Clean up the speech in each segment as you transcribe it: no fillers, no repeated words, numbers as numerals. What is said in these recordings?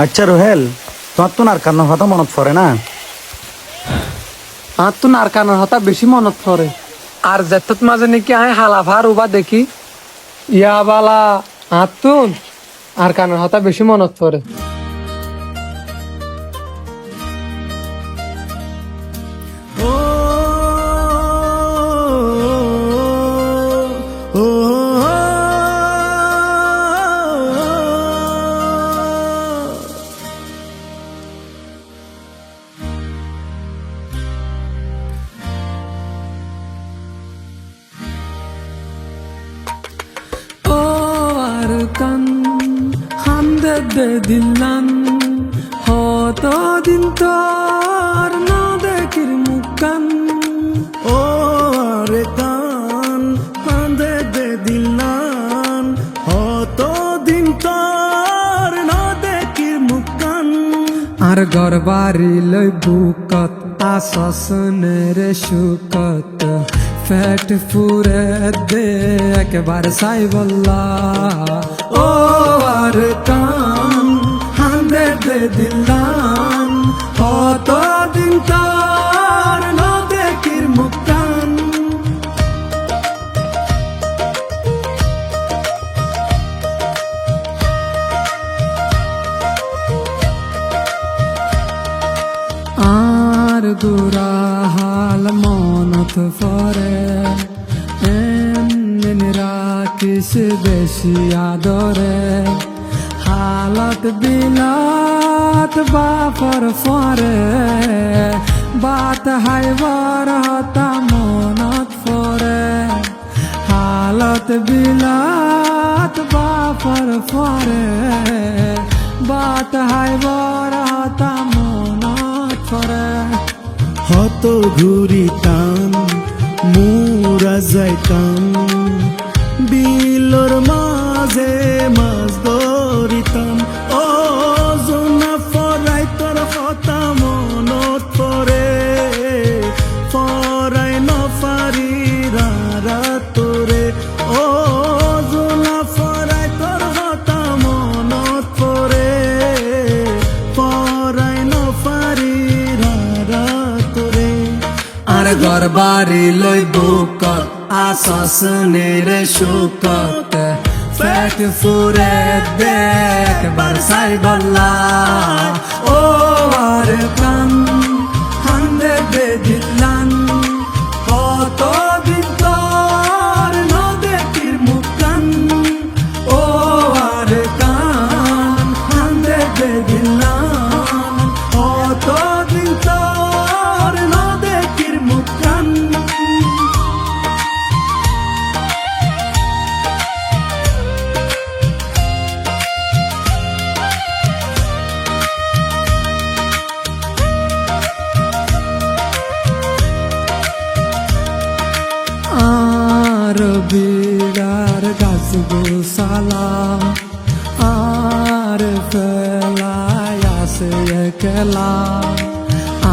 আচ্ছা রোহেল, তোমার তো নারকানোর কথা মনত পড়ে না? আর তো নারকানোর কথা বেশি মনত পড়ে। আর যেত মাঝে নাকি আয় হালাফার উবা দেখি ইয়া বালা আতুন আর কানের কথা বেশি মনত পড়ে। Kan hande de dilan hoto din tor na dekir mukan ও রে কান কান্দে দে দিলান দিন তোর না দেখির মুখান আর গরবারি লই বুকত আসসনের সুকত ফেট ফুরে দে একবার সাই বল্লা ও আর কান হান্দে দে দিলান দিন তোর না দেখির মুখান আর গুরা হাল মনত পরে এমনিরা কিস বেশি আদরে হালত বিলাত বাফর ফরে বাত হাইবার হতা মনত পরে হালত বিলাত বাফর ফরে বাত হাইবার হতা মনত পরে হত ঘুরিতাম মুরা যাইতাম বিলর মাঝে মাছ ধরিতাম ও জোনা ফরাই তোর কথা মনত পরে ফরাই নফারি তোরে ও জোনা ফরাই তোর কথা মনত পরে ফরাই নফারি তোরে আর গরবারি লই বুকত আসসনের সুকত ফেট ফুরে দেখ বারসাই বল্লা ও আর কান হান্দে দে দিলান কত দিন তোর না দেখির মুখান ও আর কান হান্দে দে দিলান কত দিন তোর না দেখির মুখান আর বিড়ার গাছ গোসালাম আর ফেলায় আসে একলা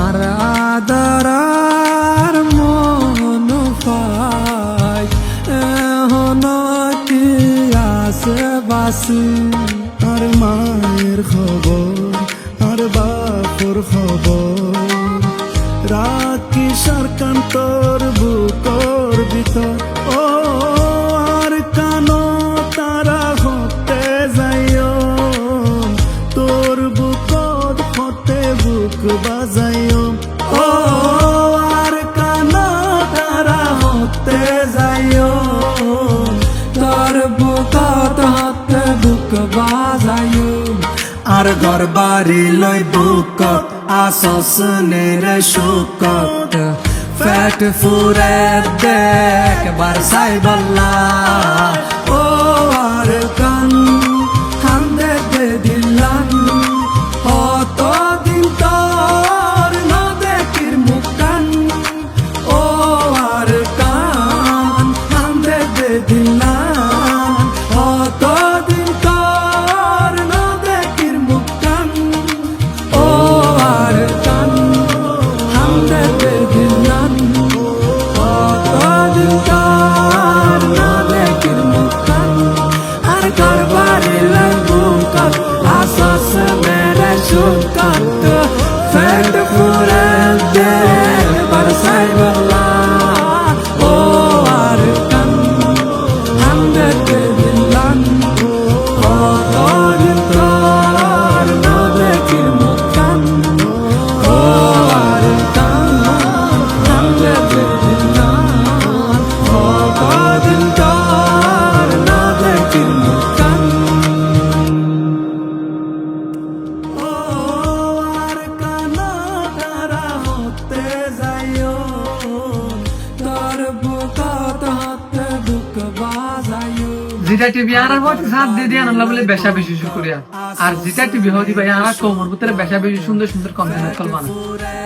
আর আদরার মন পাই এখন কি আসে বাসি আর মায়ের খবর আর বাপর খবর রাখি সরকান তোর বুকর ভিতর ও আর কানো তারা হতে যাইও তোর বুকর হতে বুক বাজাইও ও আর কানো তারা হতে যাইও তোর বুকত হাতে বুক বাজায়ু আর গরবারি লই বুকত আসসনের সুকত ফেট ফুরে দেখ বারসাই বল্লা ও আর কান হান্দে দে দিলান কত দিন তোর না দেখির মুখান ও আর কান হান্দে দে দিলান কত দিন তোর না দেখির মুখান ও আর কান হান্দে দে দিলান কত দিন তোর না দেখির জিটা টিভি আর সাথ দিয়ে দিয়ে আনলা বলে বেশা বেশি শুকরিয়া আর জিটা টিভি হদি ভাই আর কোমর ভিতরে বেশা বেশি সুন্দর সুন্দর কন্টেন্ট কল বানা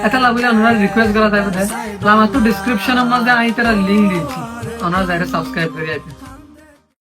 এটা লাগলে আমরা রিকোয়েস্ট করা যাবে আমার তো ডেসক্রিপশনের মধ্যে আমি তারা লিংক দিয়েছি ওনারা যারা সাবস্ক্রাইব করে যাবে